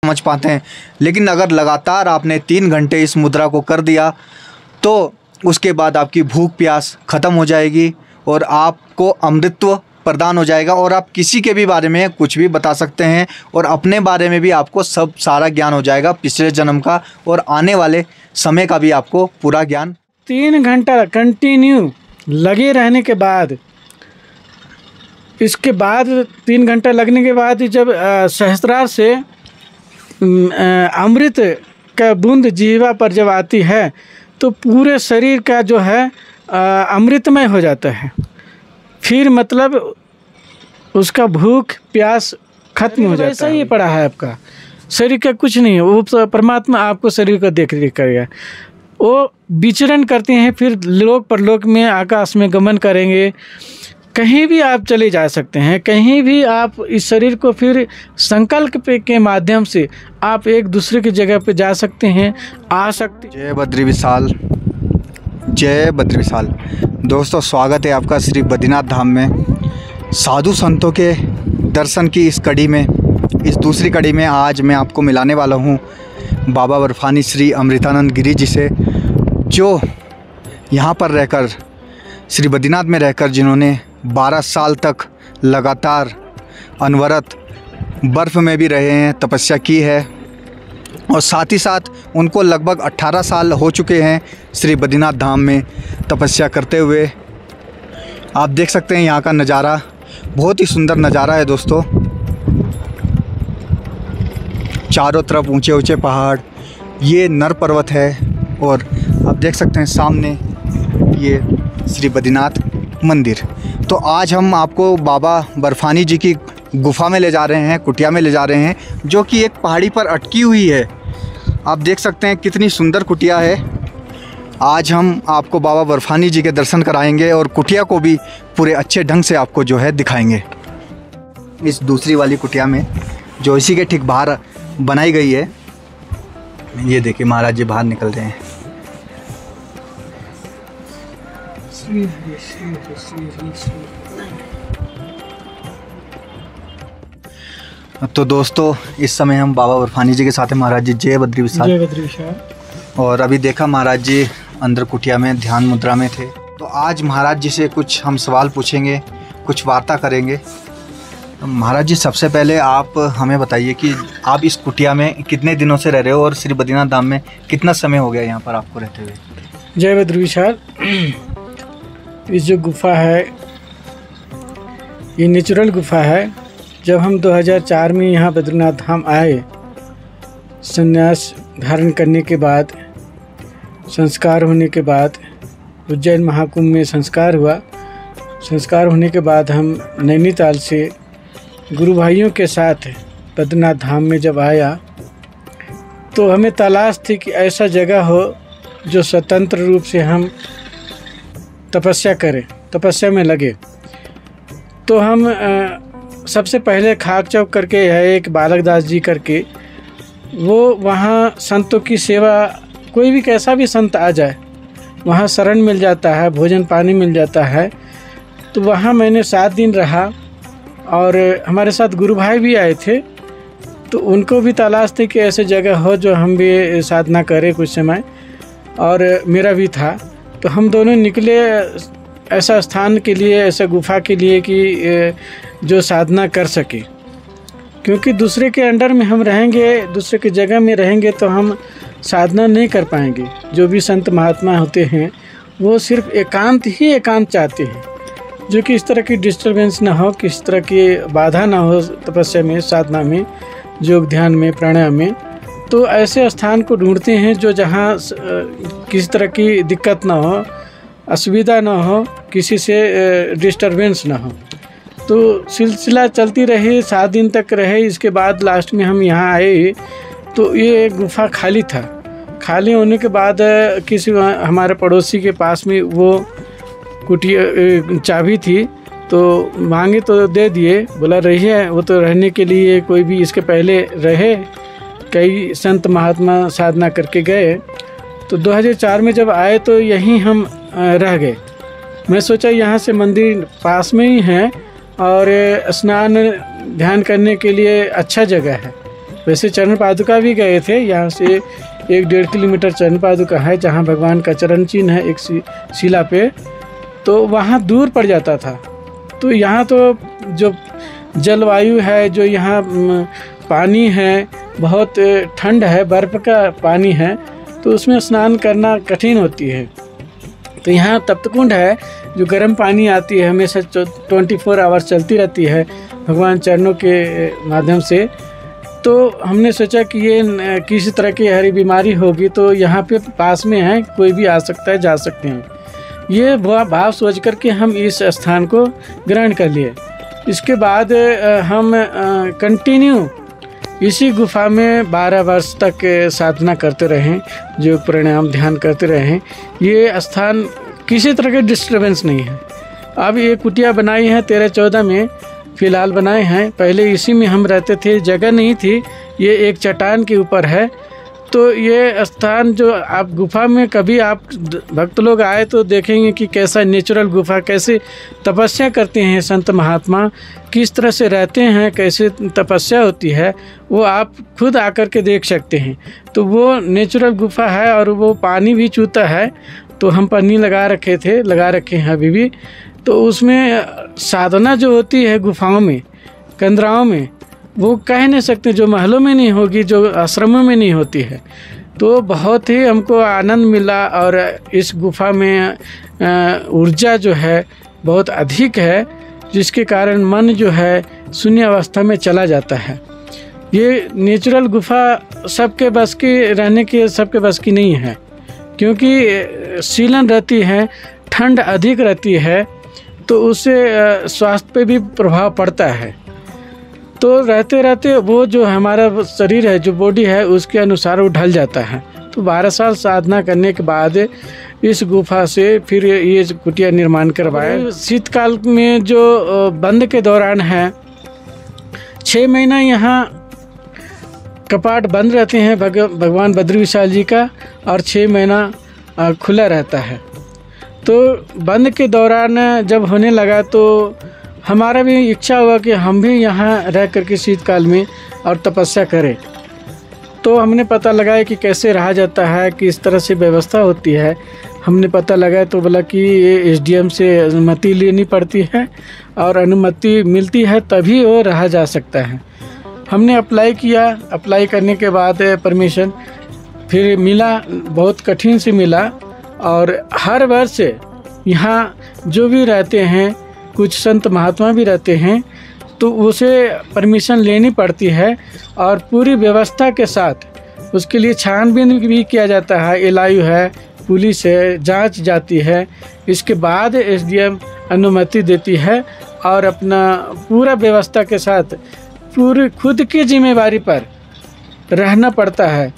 समझ पाते हैं, लेकिन अगर लगातार आपने 3 घंटे इस मुद्रा को कर दिया तो उसके बाद आपकी भूख प्यास ख़त्म हो जाएगी और आपको अमृतत्व प्रदान हो जाएगा और आप किसी के भी बारे में कुछ भी बता सकते हैं और अपने बारे में भी आपको सब सारा ज्ञान हो जाएगा, पिछले जन्म का और आने वाले समय का भी आपको पूरा ज्ञान। 3 घंटा कंटिन्यू लगे रहने के बाद, इसके बाद 3 घंटा लगने के बाद जब सहस्त्रार से अमृत का बूंद जीवा पर जब आती है तो पूरे शरीर का जो है अमृतमय हो जाता है। फिर मतलब उसका भूख प्यास खत्म हो जाता है। ऐसा ही पड़ा है आपका शरीर का कुछ नहीं है, वो परमात्मा आपको शरीर का देख रेख करेगा। वो विचरण करते हैं, फिर लोक परलोक में आकाश में गमन करेंगे। कहीं भी आप चले जा सकते हैं, कहीं भी आप इस शरीर को फिर संकल्प के माध्यम से आप एक दूसरे की जगह पे जा सकते हैं, आ सकते। जय बद्री विशाल, जय बद्री विशाल। दोस्तों स्वागत है आपका श्री बद्रीनाथ धाम में साधु संतों के दर्शन की इस कड़ी में। इस दूसरी कड़ी में आज मैं आपको मिलाने वाला हूँ बाबा बर्फानी श्री अमृतानंद गिरी जी से, जो यहाँ पर रहकर श्री बद्रीनाथ में रहकर जिन्होंने 12 साल तक लगातार अनवरत बर्फ़ में भी रहे हैं, तपस्या की है और साथ ही साथ उनको लगभग 18 साल हो चुके हैं श्री बद्रीनाथ धाम में तपस्या करते हुए। आप देख सकते हैं यहाँ का नज़ारा, बहुत ही सुंदर नज़ारा है दोस्तों। चारों तरफ ऊंचे ऊंचे पहाड़, ये नर पर्वत है और आप देख सकते हैं सामने ये श्री बद्रीनाथ मंदिर। तो आज हम आपको बाबा बर्फानी जी की गुफ़ा में ले जा रहे हैं, कुटिया में ले जा रहे हैं, जो कि एक पहाड़ी पर अटकी हुई है। आप देख सकते हैं कितनी सुंदर कुटिया है। आज हम आपको बाबा बर्फानी जी के दर्शन कराएंगे और कुटिया को भी पूरे अच्छे ढंग से आपको जो है दिखाएंगे। इस दूसरी वाली कुटिया में जो इसी के ठीक बाहर बनाई गई है, ये देखिए महाराज जी बाहर निकल रहे हैं। तो दोस्तों इस समय हम बाबा बर्फानी जी के साथ हैं। महाराज जी जय बद्री विशाल। जय बद्री विशाल। और अभी देखा महाराज जी अंदर कुटिया में ध्यान मुद्रा में थे। तो आज महाराज जी से कुछ हम सवाल पूछेंगे, कुछ वार्ता करेंगे। तो महाराज जी सबसे पहले आप हमें बताइए कि आप इस कुटिया में कितने दिनों से रह रहे हो और श्री बद्रीनाथ धाम में कितना समय हो गया यहाँ पर आपको रहते हुए? जय बद्री विशाल। इस जो गुफ़ा है ये नेचुरल गुफ़ा है। जब हम 2004 में यहाँ बद्रीनाथ धाम आए, संन्यास धारण करने के बाद, संस्कार होने के बाद, उज्जैन महाकुंभ में संस्कार हुआ। संस्कार होने के बाद हम नैनीताल से गुरु भाइयों के साथ बद्रीनाथ धाम में जब आया तो हमें तलाश थी कि ऐसा जगह हो जो स्वतंत्र रूप से हम तपस्या करें, तपस्या में लगे। तो हम सबसे पहले खाक चौक करके है एक बालक दास जी करके, वो वहाँ संतों की सेवा, कोई भी कैसा भी संत आ जाए वहाँ शरण मिल जाता है, भोजन पानी मिल जाता है। तो वहाँ मैंने 7 दिन रहा और हमारे साथ गुरु भाई भी आए थे। तो उनको भी तलाश थी कि ऐसे जगह हो जो हम भी साधना करें कुछ समय, और मेरा भी था। तो हम दोनों निकले ऐसा स्थान के लिए, ऐसा गुफा के लिए कि जो साधना कर सके, क्योंकि दूसरे के अंडर में हम रहेंगे, दूसरे की जगह में रहेंगे तो हम साधना नहीं कर पाएंगे। जो भी संत महात्मा होते हैं वो सिर्फ एकांत ही एकांत चाहते हैं, जो कि इस तरह की डिस्टर्बेंस ना हो, किस तरह की बाधा ना हो तपस्या में, साधना में, योग ध्यान में, प्राणायाम में। तो ऐसे स्थान को ढूंढते हैं जो जहाँ किसी तरह की दिक्कत ना हो, असुविधा ना हो, किसी से डिस्टर्बेंस ना हो। तो सिलसिला चलती रही, 7 दिन तक रहे। इसके बाद लास्ट में हम यहाँ आए तो ये गुफ़ा खाली था। खाली होने के बाद किसी हमारे पड़ोसी के पास में वो कुटिया चाबी थी, तो मांगे तो दे दिए। बोला रहिए, वो तो रहने के लिए, कोई भी इसके पहले रहे, कई संत महात्मा साधना करके गए। तो 2004 में जब आए तो यहीं हम रह गए। मैं सोचा यहाँ से मंदिर पास में ही है और स्नान ध्यान करने के लिए अच्छा जगह है। वैसे चरण पादुका भी गए थे, यहाँ से 1-1.5 किलोमीटर चरण पादुका है जहाँ भगवान का चरण चिन्ह है एक शिला पे, तो वहाँ दूर पड़ जाता था। तो यहाँ तो जो जलवायु है, जो यहाँ पानी है, बहुत ठंड है, बर्फ़ का पानी है, तो उसमें स्नान करना कठिन होती है। तो यहाँ तप्तकुंड है जो गर्म पानी आती है, हमेशा 24 आवर्स चलती रहती है भगवान चरणों के माध्यम से। तो हमने सोचा कि ये किसी तरह की हरी बीमारी होगी तो यहाँ पे पास में है, कोई भी आ सकता है, जा सकते हैं, ये भाव सोच कर के हम इस स्थान को ग्रहण कर लिए। इसके बाद हम कंटिन्यू इसी गुफा में 12 वर्ष तक साधना करते रहें, जो प्राणायाम ध्यान करते रहें। ये स्थान किसी तरह के डिस्टर्बेंस नहीं है। अब ये कुटिया बनाई है 13-14 में फ़िलहाल बनाए हैं, पहले इसी में हम रहते थे, जगह नहीं थी। ये एक चट्टान के ऊपर है। तो ये स्थान जो आप गुफा में कभी आप भक्त लोग आए तो देखेंगे कि कैसा नेचुरल गुफा, कैसे तपस्या करते हैं संत महात्मा, किस तरह से रहते हैं, कैसे तपस्या होती है, वो आप खुद आकर के देख सकते हैं। तो वो नेचुरल गुफा है और वो पानी भी चूता है, तो हम पन्नी लगा रखे हैं अभी भी। तो उसमें साधना जो होती है गुफाओं में, कंदराओं में, वो कह नहीं सकते, जो महलों में नहीं होगी, जो आश्रमों में नहीं होती है। तो बहुत ही हमको आनंद मिला और इस गुफा में ऊर्जा जो है बहुत अधिक है, जिसके कारण मन जो है शून्य अवस्था में चला जाता है। ये नेचुरल गुफा सबके बस की रहने की सबके बस की नहीं है, क्योंकि सीलन रहती है, ठंड अधिक रहती है, तो उससे स्वास्थ्य पे भी प्रभाव पड़ता है। तो रहते रहते वो जो हमारा शरीर है, जो बॉडी है, उसके अनुसार वो ढल जाता है। तो 12 साल साधना करने के बाद इस गुफा से फिर ये कुटिया निर्माण करवाया। शीतकाल में जो बंद के दौरान है, 6 महीना यहाँ कपाट बंद रहते हैं भगवान बद्री विशाल जी का, और 6 महीना खुला रहता है। तो बंद के दौरान जब होने लगा तो हमारा भी इच्छा हुआ कि हम भी यहाँ रह करके शीतकाल में और तपस्या करें। तो हमने पता लगाया कि कैसे रहा जाता है, किस तरह से व्यवस्था होती है। हमने पता लगाया तो बोला कि ये SDM से अनुमति लेनी पड़ती है, और अनुमति मिलती है तभी वो रहा जा सकता है। हमने अप्लाई किया, अप्लाई करने के बाद परमिशन फिर मिला, बहुत कठिन से मिला। और हर वर्ष यहाँ जो भी रहते हैं, कुछ संत महात्मा भी रहते हैं, तो उसे परमिशन लेनी पड़ती है, और पूरी व्यवस्था के साथ उसके लिए छानबीन भी किया जाता है। एलआईयू है, पुलिस है, जांच जाती है, इसके बाद SDM अनुमति देती है, और अपना पूरा व्यवस्था के साथ पूरी खुद की जिम्मेवारी पर रहना पड़ता है।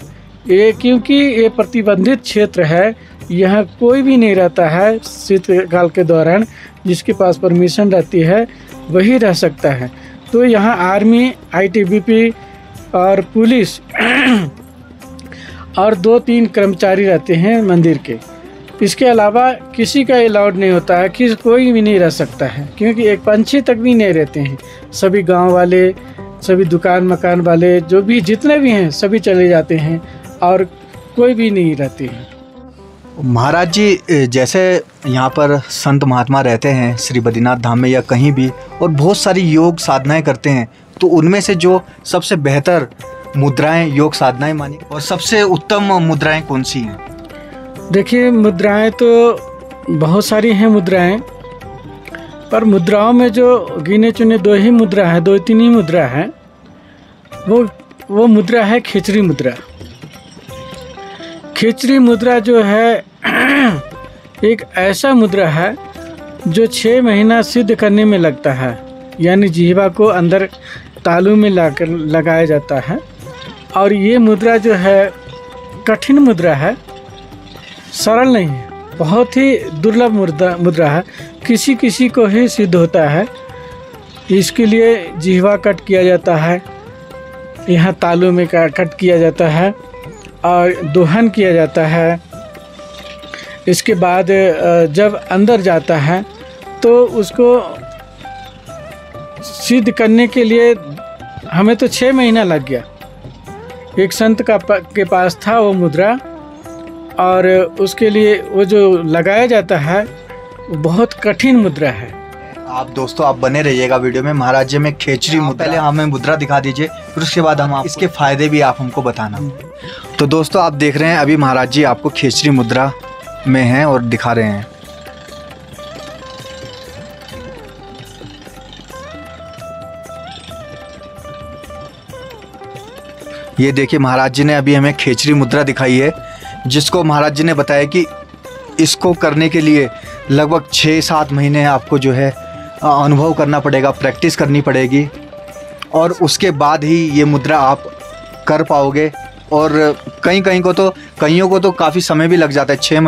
ये क्योंकि ये प्रतिबंधित क्षेत्र है, यहाँ कोई भी नहीं रहता है शीतकाल के दौरान। जिसके पास परमिशन रहती है वही रह सकता है। तो यहाँ आर्मी, ITBP और पुलिस और 2-3 कर्मचारी रहते हैं मंदिर के। इसके अलावा किसी का अलाउड नहीं होता है, कोई भी नहीं रह सकता है, क्योंकि एक पंछी तक भी नहीं रहते हैं। सभी गांव वाले, सभी दुकान मकान वाले, जो भी जितने भी हैं, सभी चले जाते हैं, और कोई भी नहीं रहते हैं। महाराज जी, जैसे यहाँ पर संत महात्मा रहते हैं श्री बद्रीनाथ धाम में या कहीं भी, और बहुत सारी योग साधनाएं करते हैं, तो उनमें से जो सबसे बेहतर मुद्राएं, योग साधनाएं मानी, और सबसे उत्तम मुद्राएं कौन सी हैं? देखिए, मुद्राएं तो बहुत सारी हैं मुद्राएं, पर मुद्राओं में जो गिने चुने 2 ही मुद्रा है, 2-3 ही मुद्रा है। वो मुद्रा है खिचड़ी मुद्रा। खिचड़ी मुद्रा जो है एक ऐसा मुद्रा है जो 6 महीना सिद्ध करने में लगता है, यानी जिह्वा को अंदर तालू में लगाया जाता है। और ये मुद्रा जो है कठिन मुद्रा है, सरल नहीं है, बहुत ही दुर्लभ मुद्रा है, किसी को ही सिद्ध होता है। इसके लिए जिह्वा कट किया जाता है, यहाँ तालू में कट किया जाता है, और दोहन किया जाता है। इसके बाद जब अंदर जाता है तो उसको सिद्ध करने के लिए हमें तो 6 महीना लग गया। एक संत के पास था वो मुद्रा, और उसके लिए वो जो लगाया जाता है वो बहुत कठिन मुद्रा है। आप दोस्तों आप बने रहिएगा वीडियो में। महाराज जी में खेचरी मुद्रा, पहले हमें मुद्रा दिखा दीजिए, फिर उसके बाद हम इसके फायदे भी आप हमको बताना। तो दोस्तों आप देख रहे हैं अभी महाराज जी आपको खेचरी मुद्रा में हैं और दिखा रहे हैं। ये देखिए महाराज जी ने अभी हमें खेचरी मुद्रा दिखाई है, जिसको महाराज जी ने बताया कि इसको करने के लिए लगभग 6-7 महीने आपको जो है अनुभव करना पड़ेगा, प्रैक्टिस करनी पड़ेगी, और उसके बाद ही ये मुद्रा आप कर पाओगे। और कईयों को तो काफ़ी समय भी लग जाता है, 6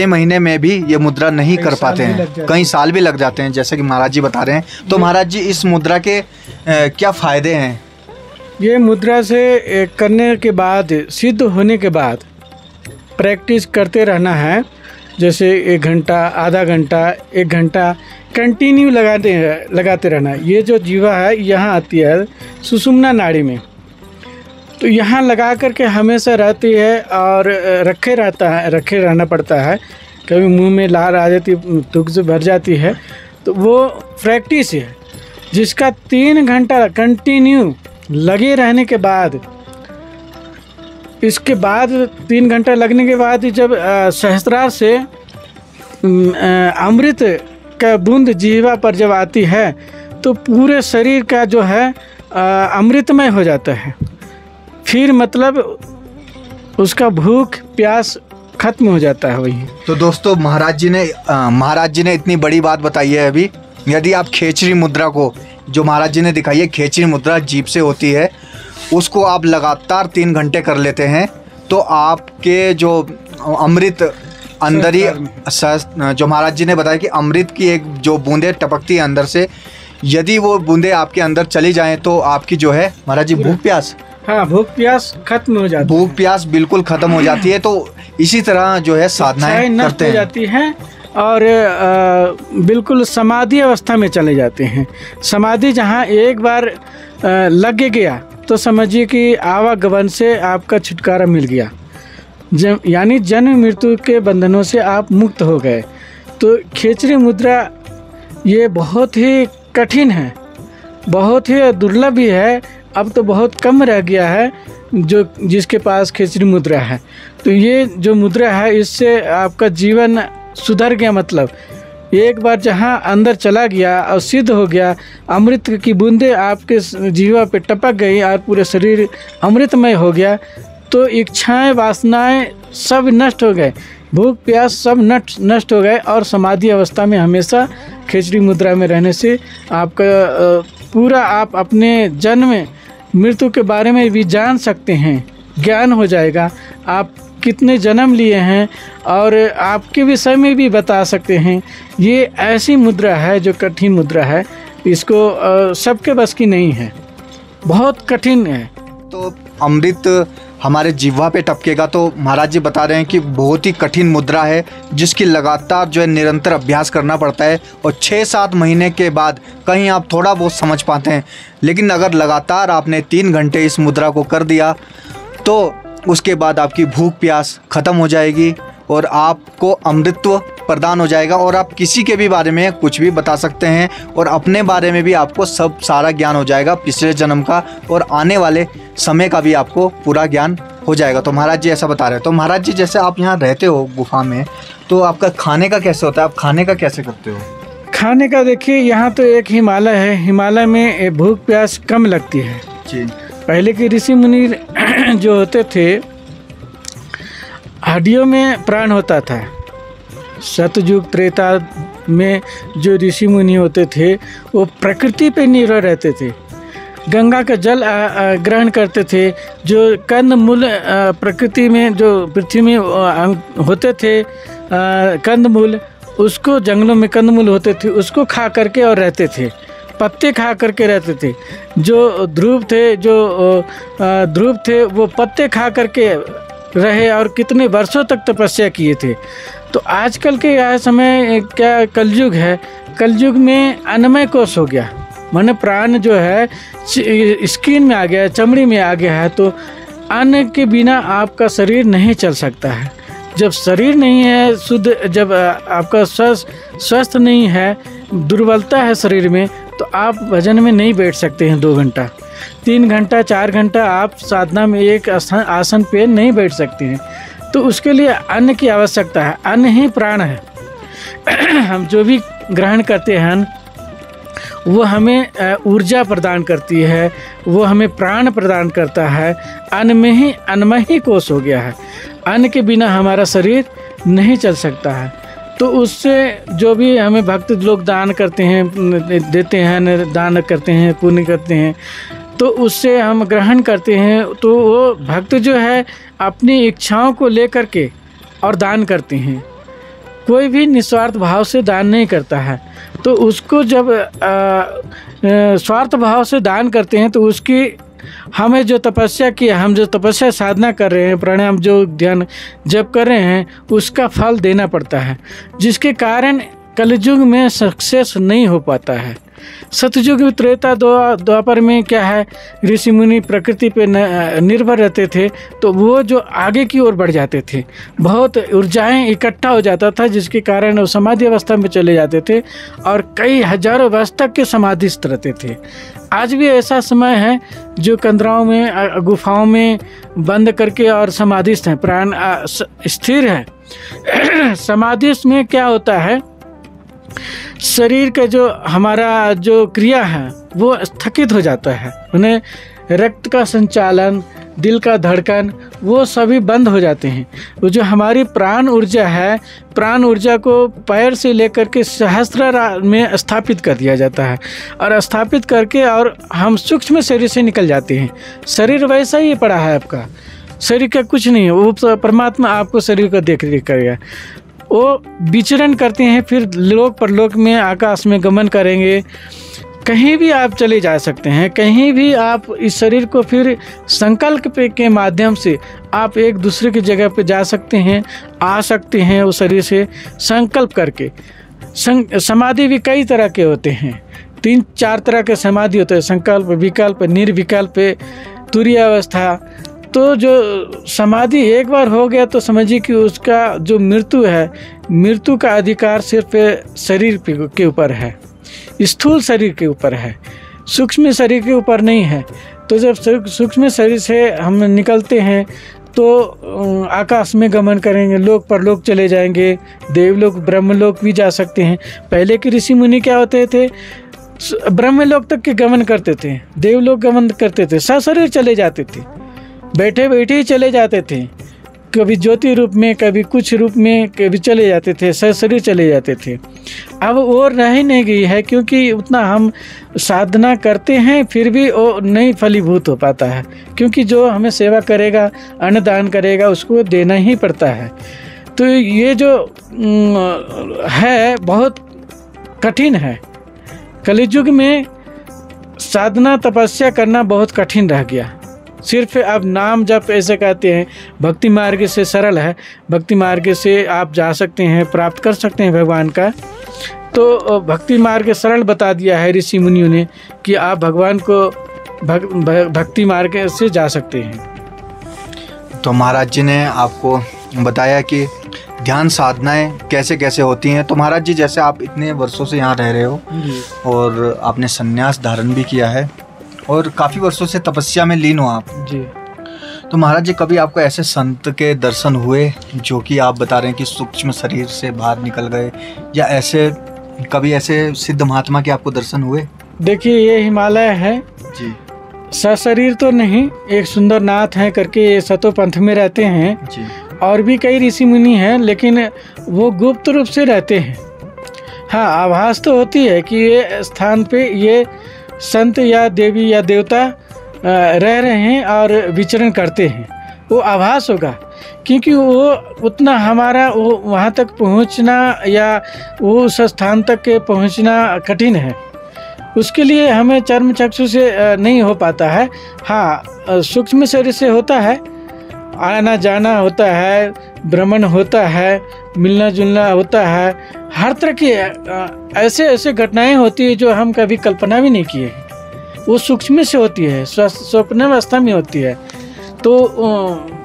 महीने में भी ये मुद्रा नहीं कर पाते हैं, कई साल भी लग जाते हैं, जैसे कि महाराज जी बता रहे हैं। तो महाराज जी इस मुद्रा के क्या फ़ायदे हैं? ये मुद्रा से करने के बाद, सिद्ध होने के बाद प्रैक्टिस करते रहना है। जैसे 1 घंटा, आधा घंटा, 1 घंटा कंटिन्यू लगाते रहना। ये जो जीवा है यहाँ आती है सुषुम्ना नाड़ी में, तो यहाँ लगा करके हमेशा रहती है और रखे रहना पड़ता है। कभी मुंह में लार आ जाती, थूक से भर जाती है, तो वो प्रैक्टिस है जिसका 3 घंटा कंटिन्यू लगे रहने के बाद, इसके बाद 3 घंटा लगने के बाद जब सहस्त्रार से अमृत का बूंद जीवा पर जब आती है तो पूरे शरीर का जो है अमृतमय हो जाता है। फिर मतलब उसका भूख प्यास खत्म हो जाता है वही। तो दोस्तों महाराज जी ने इतनी बड़ी बात बताई है। अभी यदि आप खेचरी मुद्रा को, जो महाराज जी ने दिखाई है खेचरी मुद्रा जीभ से होती है, उसको आप लगातार 3 घंटे कर लेते हैं तो आपके जो अमृत अंदर ही, जो महाराज जी ने बताया कि अमृत की एक जो बूंदे टपकती है अंदर से, यदि वो बूंदे आपके अंदर चली जाएं तो आपकी जो है महाराज जी भूख प्यास, हाँ भूख प्यास खत्म हो जाती है, भूख प्यास बिल्कुल खत्म हो जाती है। तो इसी तरह जो है साधनाएं करते हैं, जाती हैं और बिल्कुल समाधि अवस्था में चले जाते हैं। समाधि जहाँ एक बार लग गया तो समझिए कि आवागमन से आपका छुटकारा मिल गया, यानी जन्म मृत्यु के बंधनों से आप मुक्त हो गए। तो खेचरी मुद्रा ये बहुत ही कठिन है, बहुत ही दुर्लभ भी है। अब तो बहुत कम रह गया है जिसके पास खेचरी मुद्रा है। तो ये जो मुद्रा है इससे आपका जीवन सुधर गया। मतलब एक बार जहाँ अंदर चला गया और सिद्ध हो गया, अमृत की बूंदें आपके जीवा पे टपक गई और पूरे शरीर अमृतमय हो गया, तो इच्छाएं वासनाएं सब नष्ट हो गए, भूख प्यास सब नष्ट हो गए। और समाधि अवस्था में हमेशा खेचरी मुद्रा में रहने से आपका पूरा आप अपने जन्म मृत्यु के बारे में भी जान सकते हैं, ज्ञान हो जाएगा। आप कितने जन्म लिए हैं और आपके विषय में भी बता सकते हैं। ये ऐसी मुद्रा है जो कठिन मुद्रा है, इसको सबके बस की नहीं है, बहुत कठिन है। तो अमृत हमारे जिह्वा पे टपकेगा तो महाराज जी बता रहे हैं कि बहुत ही कठिन मुद्रा है, जिसकी लगातार जो है निरंतर अभ्यास करना पड़ता है। और 6-7 महीने के बाद कहीं आप थोड़ा बहुत समझ पाते हैं, लेकिन अगर लगातार आपने 3 घंटे इस मुद्रा को कर दिया तो उसके बाद आपकी भूख प्यास ख़त्म हो जाएगी और आपको अमृतत्व प्रदान हो जाएगा और आप किसी के भी बारे में कुछ भी बता सकते हैं और अपने बारे में भी आपको सब सारा ज्ञान हो जाएगा, पिछले जन्म का और आने वाले समय का भी आपको पूरा ज्ञान हो जाएगा। तो महाराज जी ऐसा बता रहे हैं। तो महाराज जी जैसे आप यहाँ रहते हो गुफा में, तो आपका खाने का कैसे होता है, आप खाने का कैसे करते हो? खाने का देखिए, यहाँ तो एक हिमालय है, हिमालय में भूख प्यास कम लगती है जी। पहले के ऋषि मुनि जो होते थे, हड्डियों में प्राण होता था। सतयुग त्रेता में जो ऋषि मुनि होते थे वो प्रकृति पे निर्भर रहते थे, गंगा का जल ग्रहण करते थे। जो कंद मूल प्रकृति में जो पृथ्वी में होते थे कंद मूल, उसको जंगलों में कंद मूल होते थे, उसको खा करके और रहते थे, पत्ते खा करके रहते थे। जो ध्रुव थे वो पत्ते खा करके रहे और कितने वर्षों तक तपस्या किए थे। तो आजकल के यह समय क्या कलयुग है, कलयुग में अन्नमय कोश हो गया, माने प्राण जो है स्किन में आ गया है, चमड़ी में आ गया है, तो अन्न के बिना आपका शरीर नहीं चल सकता है। जब शरीर नहीं है शुद्ध, जब आपका स्वस्थ नहीं है, दुर्बलता है शरीर में, तो आप भजन में नहीं बैठ सकते हैं 2 घंटा, 3 घंटा, 4 घंटा आप साधना में एक आसन पे नहीं बैठ सकते हैं। तो उसके लिए अन्न की आवश्यकता है। अन्न ही प्राण है। हम जो भी ग्रहण करते हैं वो हमें ऊर्जा प्रदान करती है, वो हमें प्राण प्रदान करता है। अन्नमय ही कोष हो गया है। अन्न के बिना हमारा शरीर नहीं चल सकता है। तो उससे जो भी हमें भक्त लोग दान करते हैं, देते हैं, दान करते हैं, पुण्य करते हैं, तो उससे हम ग्रहण करते हैं। तो वो भक्त जो है अपनी इच्छाओं को लेकर के और दान करते हैं। कोई भी निस्वार्थ भाव से दान नहीं करता है। तो उसको जब स्वार्थ भाव से दान करते हैं तो उसकी हमें जो तपस्या की, हम जो तपस्या साधना कर रहे हैं, प्राणायाम जो ध्यान जप कर रहे हैं, उसका फल देना पड़ता है, जिसके कारण कलयुग में सक्सेस नहीं हो पाता है। सतयुग में, त्रेता द्वापर में क्या है, ऋषि मुनि प्रकृति पे निर्भर रहते थे, तो वो जो आगे की ओर बढ़ जाते थे, बहुत ऊर्जाएं इकट्ठा हो जाता था, जिसके कारण वो समाधि अवस्था में चले जाते थे और कई हजारों वर्ष तक के समाधिस्थ रहते थे। आज भी ऐसा समय है जो कंदराओं में, गुफाओं में बंद करके और समाधिस्थ हैं, प्राण स्थिर है। समाधिस्थ में क्या होता है, शरीर का जो हमारा जो क्रिया है वो स्थगित हो जाता है। उन्हें रक्त का संचालन, दिल का धड़कन, वो सभी बंद हो जाते हैं। वो जो हमारी प्राण ऊर्जा है, प्राण ऊर्जा को पैर से लेकर के सहस्त्र में स्थापित कर दिया जाता है और स्थापित करके और हम सूक्ष्म शरीर से निकल जाते हैं। शरीर वैसा ही पड़ा है आपका, शरीर का कुछ नहीं है। वो परमात्मा आपको शरीर का देख रेख करेगा। वो विचरण करते हैं, फिर लोक परलोक में, आकाश में गमन करेंगे। कहीं भी आप चले जा सकते हैं, कहीं भी आप इस शरीर को फिर संकल्प के माध्यम से आप एक दूसरे की जगह पे जा सकते हैं, आ सकते हैं उस शरीर से संकल्प करके। समाधि भी कई तरह के होते हैं, 3-4 तरह के समाधि होते हैं, संकल्प, विकल्प, निर्विकल्प, तुरीय अवस्था। तो जो समाधि एक बार हो गया तो समझिए कि उसका जो मृत्यु है, मृत्यु का अधिकार सिर्फ शरीर के ऊपर है, स्थूल शरीर के ऊपर है, सूक्ष्म शरीर के ऊपर नहीं है। तो जब सूक्ष्म शरीर से हम निकलते हैं तो आकाश में गमन करेंगे, लोक परलोक चले जाएंगे, देवलोक, ब्रह्मलोक भी जा सकते हैं। पहले के ऋषि मुनि क्या होते थे, ब्रह्मलोक तक के गमन करते थे, देवलोक गमन करते थे, सशरीर चले जाते थे, बैठे बैठे ही चले जाते थे, कभी ज्योति रूप में, कभी कुछ रूप में, कभी चले जाते थे, सशरीर चले जाते थे। अब वो रह ही नहीं गई है, क्योंकि उतना हम साधना करते हैं फिर भी वो नहीं फलीभूत हो पाता है, क्योंकि जो हमें सेवा करेगा, अन्नदान करेगा, उसको देना ही पड़ता है। तो ये जो है बहुत कठिन है। कलियुग में साधना तपस्या करना बहुत कठिन रह गया। सिर्फ अब नाम जप ऐसे कहते हैं, भक्ति मार्ग से सरल है, भक्ति मार्ग से आप जा सकते हैं, प्राप्त कर सकते हैं भगवान का। तो भक्ति मार्ग सरल बता दिया है ऋषि मुनियों ने कि आप भगवान को भक्ति मार्ग से जा सकते हैं। तो महाराज जी ने आपको बताया कि ध्यान साधनाएं कैसे कैसे होती हैं। तो महाराज जी, जैसे आप इतने वर्षों से यहाँ रह रहे हो और आपने संन्यास धारण भी किया है और काफ़ी वर्षों से तपस्या में लीन हो आप जी, तो महाराज जी कभी आपको ऐसे संत के दर्शन हुए जो कि आप बता रहे हैं कि सूक्ष्म शरीर से बाहर निकल गए, या ऐसे कभी ऐसे सिद्ध महात्मा के आपको दर्शन हुए? देखिए, ये हिमालय है जी, सशरीर तो नहीं, एक सुंदर नाथ है करके, ये सतो पंथ में रहते हैं जी, और भी कई ऋषि मुनि हैं, लेकिन वो गुप्त रूप से रहते हैं। हाँ, आभास तो होती है कि ये स्थान पे ये संत या देवी या देवता रह रहे हैं और विचरण करते हैं, वो आभास होगा, क्योंकि वो उतना हमारा वो वहाँ तक पहुँचना या वो उस स्थान तक के पहुँचना कठिन है। उसके लिए हमें चर्म चक्षु से नहीं हो पाता है। हाँ, सूक्ष्म शरीर से होता है, आना जाना होता है, भ्रमण होता है, मिलना जुलना होता है, हर तरह की ऐसे ऐसे घटनाएं होती है जो हम कभी कल्पना भी नहीं किए हैं। वो सूक्ष्म से होती है, स्वप्नावस्था में होती है। तो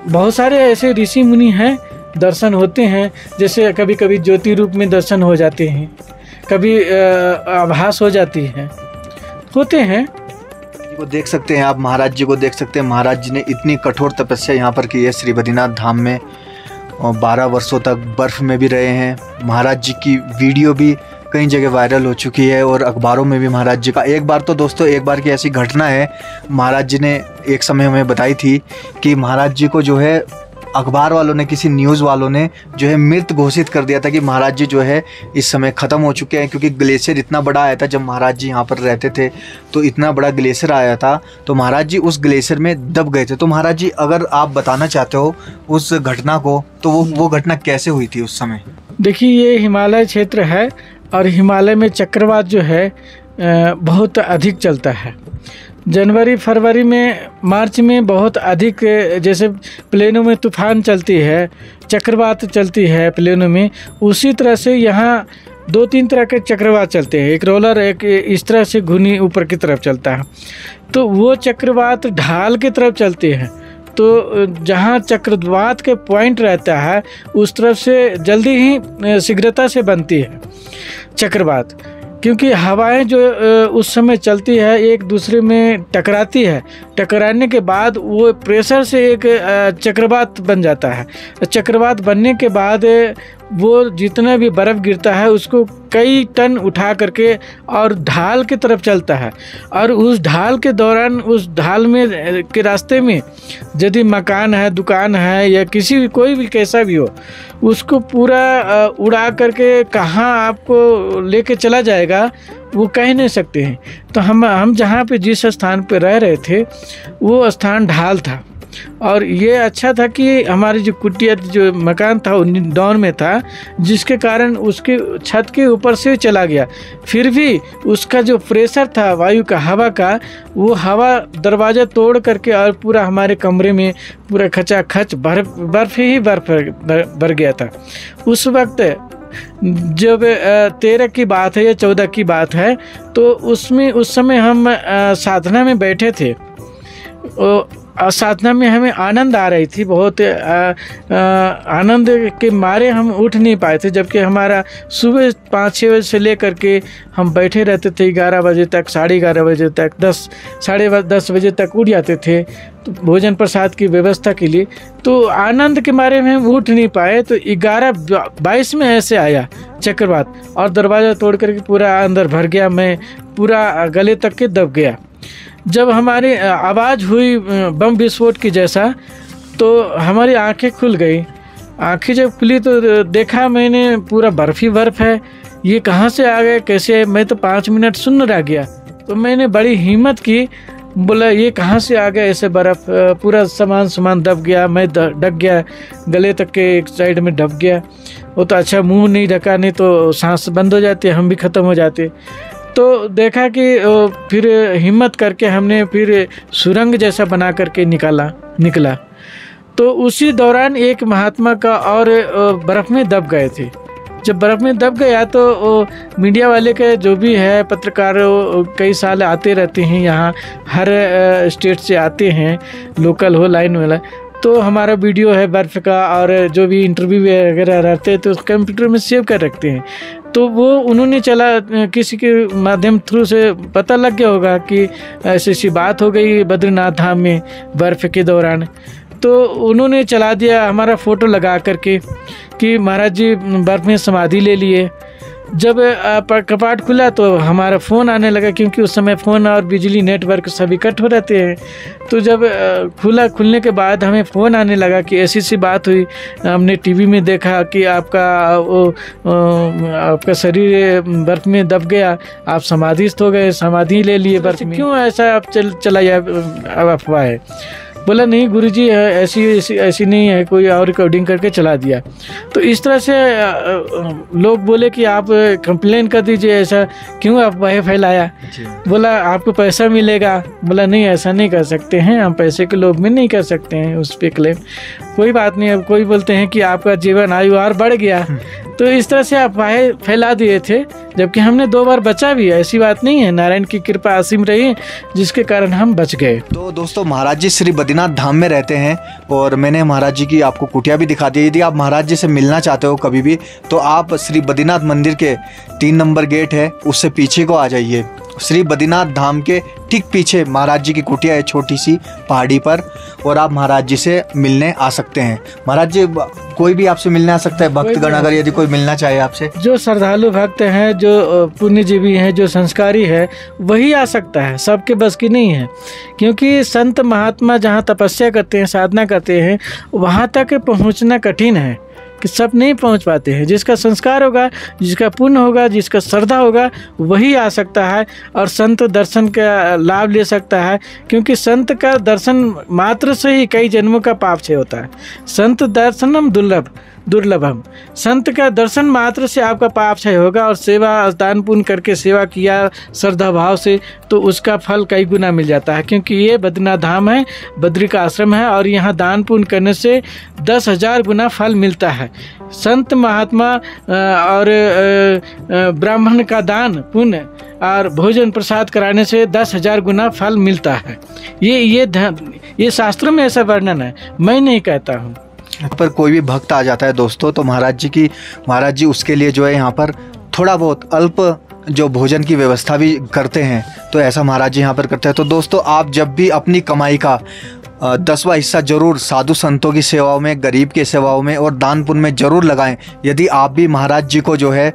बहुत सारे ऐसे ऋषि मुनि हैं, दर्शन होते हैं, जैसे कभी कभी ज्योति रूप में दर्शन हो जाते हैं, कभी आभास हो जाती है, होते हैं। को देख सकते हैं आप, महाराज जी को देख सकते हैं। महाराज जी ने इतनी कठोर तपस्या यहाँ पर की है श्री बद्रीनाथ धाम में, और 12 वर्षों तक बर्फ़ में भी रहे हैं। महाराज जी की वीडियो भी कई जगह वायरल हो चुकी है और अखबारों में भी महाराज जी का। एक बार तो दोस्तों, एक बार की ऐसी घटना है, महाराज जी ने एक समय हमें बताई थी कि महाराज जी को जो है अखबार वालों ने, किसी न्यूज़ वालों ने जो है मृत घोषित कर दिया था कि महाराज जी जो है इस समय ख़त्म हो चुके हैं, क्योंकि ग्लेशियर इतना बड़ा आया था। जब महाराज जी यहाँ पर रहते थे तो इतना बड़ा ग्लेशियर आया था, तो महाराज जी उस ग्लेशियर में दब गए थे। तो महाराज जी, अगर आप बताना चाहते हो उस घटना को, तो वो घटना कैसे हुई थी उस समय? देखिए, ये हिमालय क्षेत्र है और हिमालय में चक्रवात जो है बहुत अधिक चलता है। जनवरी फरवरी में, मार्च में बहुत अधिक, जैसे प्लेनों में तूफान चलती है, चक्रवात चलती है प्लेनों में, उसी तरह से यहाँ 2-3 तरह के चक्रवात चलते हैं। एक रोलर, एक इस तरह से घूर्णी ऊपर की तरफ चलता है। तो वो चक्रवात ढाल की तरफ चलते हैं, तो जहाँ चक्रवात के पॉइंट रहता है उस तरफ से जल्दी ही शीघ्रता से बनती है चक्रवात, क्योंकि हवाएं जो उस समय चलती है एक दूसरे में टकराती है। टकराने के बाद वो प्रेशर से एक चक्रवात बन जाता है। चक्रवात बनने के बाद वो जितना भी बर्फ़ गिरता है उसको कई टन उठा करके और ढाल की तरफ चलता है, और उस ढाल के दौरान, उस ढाल में के रास्ते में यदि मकान है, दुकान है, या किसी भी, कोई भी कैसा भी हो, उसको पूरा उड़ा करके कहाँ आपको लेके चला जाएगा वो कह नहीं सकते हैं। तो हम जहाँ पे, जिस स्थान पे रह रहे थे, वो स्थान ढाल था, और ये अच्छा था कि हमारी जो कुटिया, जो मकान था, डाउन में था, जिसके कारण उसके छत के ऊपर से चला गया। फिर भी उसका जो प्रेशर था वायु का, हवा का, वो हवा दरवाज़ा तोड़ करके और पूरा हमारे कमरे में पूरा खचाखच बर्फ़ ही बर्फ़ भर गया था। उस वक्त जब 13 की बात है या 14 की बात है, तो उसमें उस समय हम साधना में बैठे थे। साधना में हमें आनंद आ रही थी, बहुत आनंद के मारे हम उठ नहीं पाए थे, जबकि हमारा सुबह 5-6 बजे से लेकर के हम बैठे रहते थे 11 बजे तक, 11:30 बजे तक, 10-10:30 बजे तक उठ जाते थे, तो भोजन प्रसाद की व्यवस्था के लिए। तो आनंद के मारे में हम उठ नहीं पाए। तो 11:22 में ऐसे आया चक्रवात और दरवाज़ा तोड़ करके पूरा अंदर भर गया, मैं पूरा गले तक के दब गया। जब हमारी आवाज़ हुई बम विस्फोट की जैसा, तो हमारी आंखें खुल गई। आंखें जब खुली तो देखा मैंने, पूरा बर्फ़ ही बर्फ़ है। ये कहाँ से आ गए, कैसे? मैं तो 5 मिनट सुन्न रह गया। तो मैंने बड़ी हिम्मत की, बोला ये कहाँ से आ गया ऐसे बर्फ़? पूरा सामान दब गया, मैं ढक गया, गले तक के एक साइड में ढक गया। वो तो अच्छा, मुंह नहीं ढका, नहीं तो सांस बंद हो जाती, हम भी ख़त्म हो जाते। तो देखा कि फिर हिम्मत करके हमने फिर सुरंग जैसा बना करके निकला। तो उसी दौरान एक महात्मा का और बर्फ़ में दब गए थे। जब बर्फ़ में दब गया तो मीडिया वाले के जो भी है, पत्रकार, कई साल आते रहते हैं यहाँ, हर स्टेट से आते हैं, लोकल हो, लाइन वाला। तो हमारा वीडियो है बर्फ़ का, और जो भी इंटरव्यू वगैरह रहते हैं तो कंप्यूटर में सेव कर रखते हैं। तो वो उन्होंने किसी के माध्यम थ्रू से पता लग गया होगा कि ऐसी बात हो गई बद्रीनाथ धाम में बर्फ़ के दौरान। तो उन्होंने चला दिया हमारा फ़ोटो लगा करके कि महाराज जी बर्फ़ में समाधि ले लिए। जब कपाट खुला तो हमारा फ़ोन आने लगा, क्योंकि उस समय फ़ोन और बिजली नेटवर्क सभी कट हो रहते हैं। तो जब खुलने के बाद हमें फ़ोन आने लगा कि ऐसी बात हुई, हमने टीवी में देखा कि आपका शरीर बर्फ़ में दब गया, आप समाधिस्थ हो गए, समाधि ले लिए बर्फ़ में। क्यों ऐसा आप चला अफवाह है? बोला नहीं गुरुजी, ऐसी नहीं है, कोई और रिकॉर्डिंग करके चला दिया। तो इस तरह से लोग बोले कि आप कंप्लेन कर दीजिए, ऐसा क्यों आप वह फैलाया? बोला आपको पैसा मिलेगा। बोला नहीं, ऐसा नहीं कर सकते हैं, हम पैसे के लोभ में नहीं कर सकते हैं उस पर क्लेम। कोई बात नहीं। अब कोई बोलते हैं कि आपका जीवन आयु और बढ़ गया, तो इस तरह से अफवाहें फैला दिए थे, जबकि हमने 2 बार बचा भी है। ऐसी बात नहीं है, नारायण की कृपा असीम रही जिसके कारण हम बच गए। तो दोस्तों महाराज जी श्री बद्रीनाथ धाम में रहते हैं और मैंने महाराज जी की आपको कुटिया भी दिखा दी। यदि आप महाराज जी से मिलना चाहते हो कभी भी तो आप श्री बद्रीनाथ मंदिर के 3 नंबर गेट है उससे पीछे को आ जाइए। श्री बद्रीनाथ धाम के ठीक पीछे महाराज जी की कुटिया है छोटी सी पहाड़ी पर, और आप महाराज जी से मिलने आ सकते हैं। महाराज जी कोई भी आपसे मिलने आ सकता है, भक्तगण अगर यदि कोई मिलना चाहे आपसे? जो श्रद्धालु भक्त हैं, जो पुण्यजीवी हैं, जो संस्कारी है, वही आ सकता है, सबके बस की नहीं है। क्योंकि संत महात्मा जहाँ तपस्या करते हैं, साधना करते हैं, वहाँ तक पहुँचना कठिन है कि सब नहीं पहुंच पाते हैं। जिसका संस्कार होगा, जिसका पुण्य होगा, जिसका श्रद्धा होगा, वही आ सकता है और संत दर्शन का लाभ ले सकता है। क्योंकि संत का दर्शन मात्र से ही कई जन्मों का पाप क्षय होता है। संत दर्शनम दुर्लभम, संत का दर्शन मात्र से आपका पाप क्षय होगा। और सेवा दान पुण्य करके सेवा किया श्रद्धा भाव से, तो उसका फल कई गुना मिल जाता है। क्योंकि ये बद्रीनाथ धाम है, बद्री का आश्रम है, और यहाँ दान पुण्य करने से 10,000 गुना फल मिलता है। संत महात्मा और ब्राह्मण का दान पुण्य और भोजन प्रसाद कराने से 10,000 गुना फल मिलता है। ये शास्त्रों में ऐसा वर्णन है, मैं नहीं कहता हूँ। पर कोई भी भक्त आ जाता है दोस्तों तो महाराज जी उसके लिए जो है यहाँ पर थोड़ा बहुत अल्प जो भोजन की व्यवस्था भी करते हैं। तो ऐसा महाराज जी यहाँ पर करते हैं। तो दोस्तों आप जब भी अपनी कमाई का 10वां हिस्सा जरूर साधु संतों की सेवाओं में, गरीब की सेवाओं में और दान पुण्य में जरूर लगाएं। यदि आप भी महाराज जी को जो है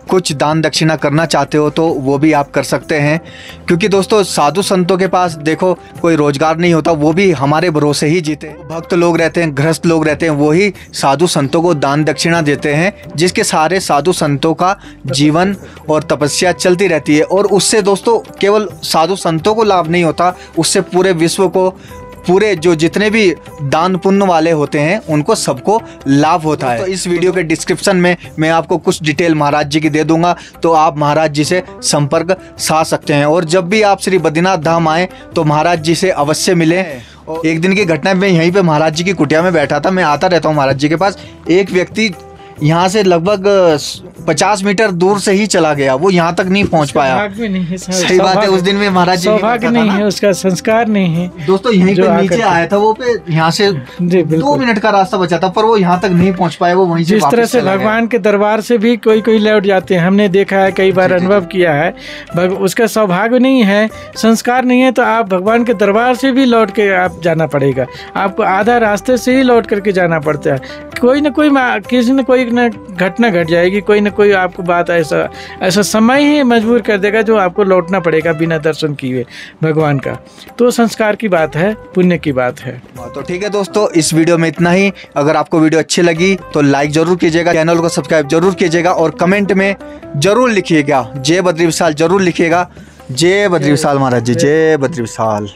कुछ दान दक्षिणा करना चाहते हो तो वो भी आप कर सकते हैं। क्योंकि दोस्तों साधु संतों के पास देखो कोई रोजगार नहीं होता, वो भी हमारे भरोसे ही जीते हैं। भक्त लोग रहते हैं, गृहस्थ लोग रहते हैं, वही साधु संतों को दान दक्षिणा देते हैं, जिसके सारे साधु संतों का जीवन और तपस्या चलती रहती है। और उससे दोस्तों केवल साधु संतों को लाभ नहीं होता, उससे पूरे विश्व को, पूरे जो जितने भी दान पुण्य वाले होते हैं उनको सबको लाभ होता है। तो इस वीडियो के डिस्क्रिप्शन में मैं आपको कुछ डिटेल महाराज जी की दे दूंगा, तो आप महाराज जी से संपर्क साध सकते हैं। और जब भी आप श्री बद्रीनाथ धाम आए तो महाराज जी से अवश्य मिलें। एक दिन की घटना में यहीं पे महाराज जी की कुटिया में बैठा था, मैं आता रहता हूँ महाराज जी के पास। एक व्यक्ति यहाँ से लगभग 50 मीटर दूर से ही चला गया, वो यहाँ तक नहीं पहुँच पाया। सही बात है, उस दिन में महाराज जी सौभाग्य नहीं है, उसका संस्कार नहीं है। दोस्तों यहीं पे नीचे आया था वो, पे यहाँ से 2 मिनट का रास्ता बचा था, पर वो यहाँ तक नहीं पहुँच पाया, वो वहीं से जिस तरह से भगवान के दरबार से भी कोई लौट जाते हैं, हमने देखा है, कई बार अनुभव किया है। उसका सौभाग्य नहीं है, संस्कार नहीं है, तो आप भगवान के दरबार से भी लौट के आप जाना पड़ेगा। आपको आधा रास्ते से ही लौट करके जाना पड़ता है। कोई न कोई किसी न कोई घटना घट जाएगी, कोई न कोई आपको बात ऐसा समय ही मजबूर कर देगा जो आपको लौटना पड़ेगा बिना दर्शन किए भगवान का। तो संस्कार की बात है, पुण्य की बात है। तो ठीक है दोस्तों, इस वीडियो में इतना ही। अगर आपको वीडियो अच्छी लगी तो लाइक जरूर कीजिएगा, चैनल को सब्सक्राइब जरूर कीजिएगा और कमेंट में जरूर लिखिएगा जय बद्री विशाल, जरूर लिखिएगा जय बद्री विशाल महाराज जी, जय बद्री विशाल।